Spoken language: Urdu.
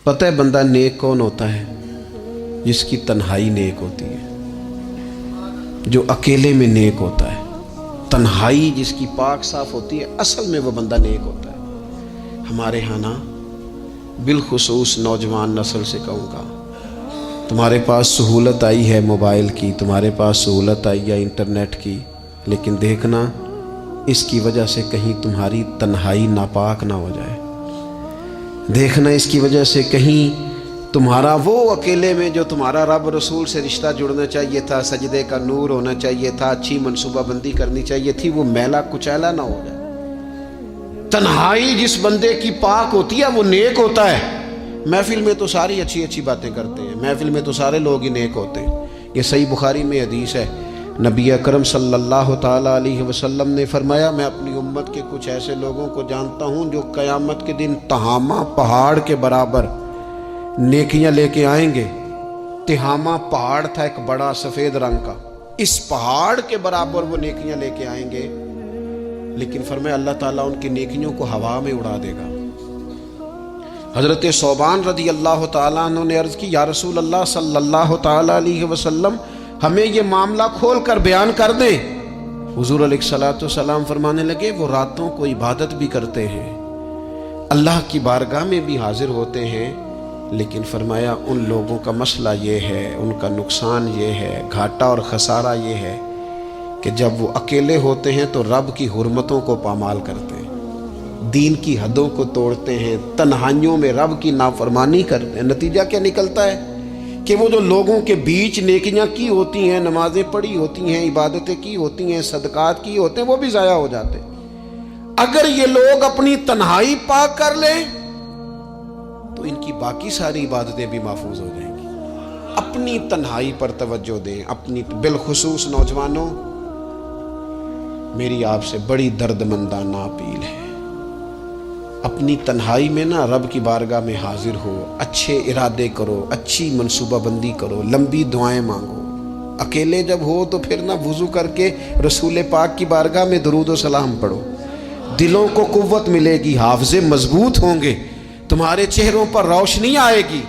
پتہ ہے بندہ نیک کون ہوتا ہے؟ جس کی تنہائی نیک ہوتی ہے، جو اکیلے میں نیک ہوتا ہے۔ تنہائی جس کی پاک صاف ہوتی ہے، اصل میں وہ بندہ نیک ہوتا ہے۔ ہمارے ہاں نا بالخصوص نوجوان نسل سے کہوں گا، تمہارے پاس سہولت آئی ہے موبائل کی، تمہارے پاس سہولت آئی ہے انٹرنیٹ کی، لیکن دیکھنا اس کی وجہ سے کہیں تمہاری تنہائی ناپاک نہ ہو جائے۔ دیکھنا اس کی وجہ سے کہیں تمہارا وہ اکیلے میں جو تمہارا رب رسول سے رشتہ جڑنا چاہیے تھا، سجدے کا نور ہونا چاہیے تھا، اچھی منصوبہ بندی کرنی چاہیے تھی، وہ میلا کچیلا نہ ہو جائے۔ تنہائی جس بندے کی پاک ہوتی ہے وہ نیک ہوتا ہے۔ محفل میں تو ساری اچھی اچھی باتیں کرتے ہیں، محفل میں تو سارے لوگ ہی نیک ہوتے ہیں۔ یہ صحیح بخاری میں حدیث ہے، نبی اکرم صلی اللہ تعالیٰ علیہ وسلم نے فرمایا، میں اپنی امت کے کچھ ایسے لوگوں کو جانتا ہوں جو قیامت کے دن تہامہ پہاڑ کے برابر نیکیاں لے کے آئیں گے۔ تہامہ پہاڑ تھا ایک بڑا سفید رنگ کا، اس پہاڑ کے برابر وہ نیکیاں لے کے آئیں گے، لیکن فرمایا اللہ تعالیٰ ان کی نیکیوں کو ہوا میں اڑا دے گا۔ حضرت ثوبان رضی اللہ تعالیٰ عنہ نے عرض کی، یا رسول اللہ صلی اللہ تعالیٰ علیہ وسلم ہمیں یہ معاملہ کھول کر بیان کر دیں۔ حضور علیہ الصلوۃ والسلام فرمانے لگے، وہ راتوں کو عبادت بھی کرتے ہیں، اللہ کی بارگاہ میں بھی حاضر ہوتے ہیں، لیکن فرمایا ان لوگوں کا مسئلہ یہ ہے، ان کا نقصان یہ ہے، گھاٹا اور خسارہ یہ ہے کہ جب وہ اکیلے ہوتے ہیں تو رب کی حرمتوں کو پامال کرتے ہیں، دین کی حدوں کو توڑتے ہیں، تنہائیوں میں رب کی نافرمانی کرتے ہیں۔ نتیجہ کیا نکلتا ہے کہ وہ جو لوگوں کے بیچ نیکیاں کی ہوتی ہیں، نمازیں پڑھی ہوتی ہیں، عبادتیں کی ہوتی ہیں، صدقات کی ہوتے ہیں، وہ بھی ضائع ہو جاتے ہیں۔ اگر یہ لوگ اپنی تنہائی پاک کر لیں تو ان کی باقی ساری عبادتیں بھی محفوظ ہو جائیں گی۔ اپنی تنہائی پر توجہ دیں، اپنی بالخصوص نوجوانوں، میری آپ سے بڑی درد مندانہ اپیل ہے، اپنی تنہائی میں نا رب کی بارگاہ میں حاضر ہو، اچھے ارادے کرو، اچھی منصوبہ بندی کرو، لمبی دعائیں مانگو۔ اکیلے جب ہو تو پھر نا وضو کر کے رسول پاک کی بارگاہ میں درود و سلام پڑھو، دلوں کو قوت ملے گی، حافظے مضبوط ہوں گے، تمہارے چہروں پر روشنی آئے گی۔